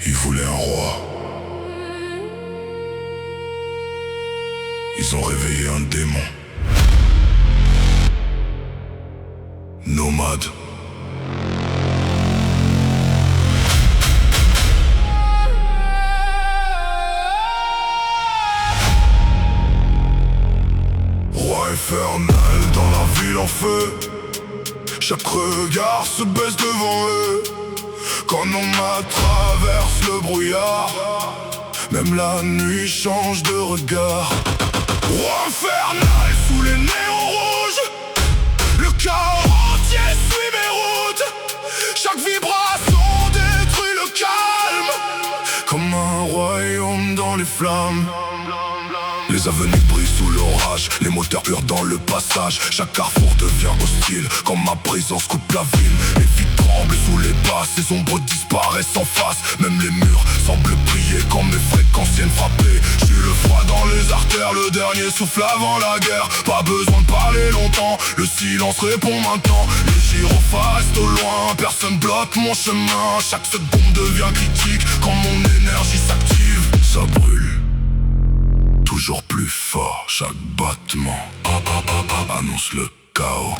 Ils voulaient un roi. Ils ont réveillé un démon. Nomade. Roi infernal dans la ville en feu. Chaque regard se baisse devant eux. Quand Nomade traverse le brouillard, même la nuit change de regard. Roi infernal sous les néons rouges, le chaos entier suit mes routes. Chaque vibration détruit le calme, comme un royaume dans les flammes. Les avenues brillent sous l'orage, les moteurs hurlent dans le passage. Chaque carrefour devient hostile, quand ma présence coupe la ville. Les vies tremblent sous les basses, ces ombres disparaissent en face. Même les murs semblent briller quand mes fréquences viennent frapper. J'suis le froid dans les artères, le dernier souffle avant la guerre. Pas besoin de parler longtemps, le silence répond maintenant. Les gyrophares restent au loin, personne bloque mon chemin. Chaque seconde devient critique quand mon énergie s'active. Ça brûle toujours plus fort, chaque battement annonce le chaos.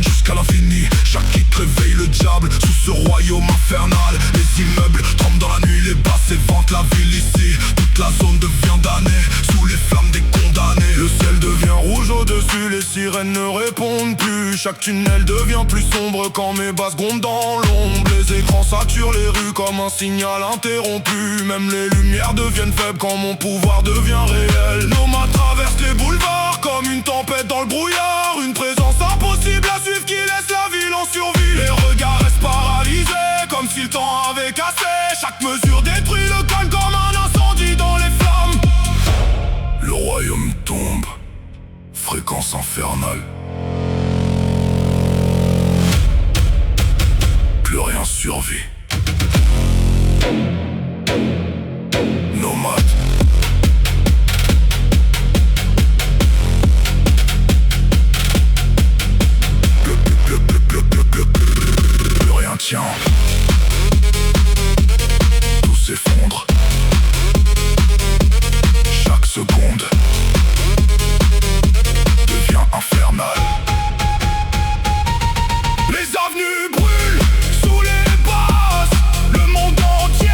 Jusqu'à l'infini, chaque hit réveille le diable sous ce royaume infernal. Les immeubles tremblent dans la nuit, les basses éventent la ville ici. Toute la zone devient damnée, sous les flammes des condamnés. Le ciel devient rouge au-dessus, les sirènes ne répondent plus. Chaque tunnel devient plus sombre quand mes basses grondent dans l'ombre. Les écrans saturent les rues comme un signal interrompu. Même les lumières deviennent faibles quand mon pouvoir devient réel. Nomade traverse les boulevards comme une tempête dans le brouillard. Une présence impossible à suivre qui laisse la ville en survie. Les regards restent paralysés comme si le temps avait cassé. Chaque mesure détruit le calme comme un incendie dans les flammes. Le royaume tombe, fréquence infernale. Plus rien survit. Nomade. Plus rien tient. Tout s'effondre. Chaque seconde devient infernale. Les avenues brûlent sous les basses. Le monde entier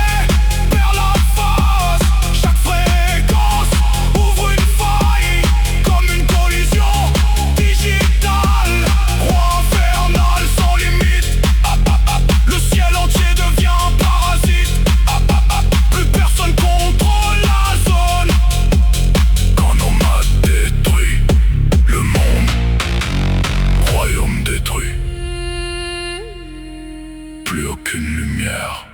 perd la face. Chaque fréquence ouvre une faille, comme une collision digitale. Roi infernal sans limite. Le ciel entier devient un parasite. Plus personne contrôle la zone. Quand Nomade détruit le monde, royaume détruit. Plus aucune lumière.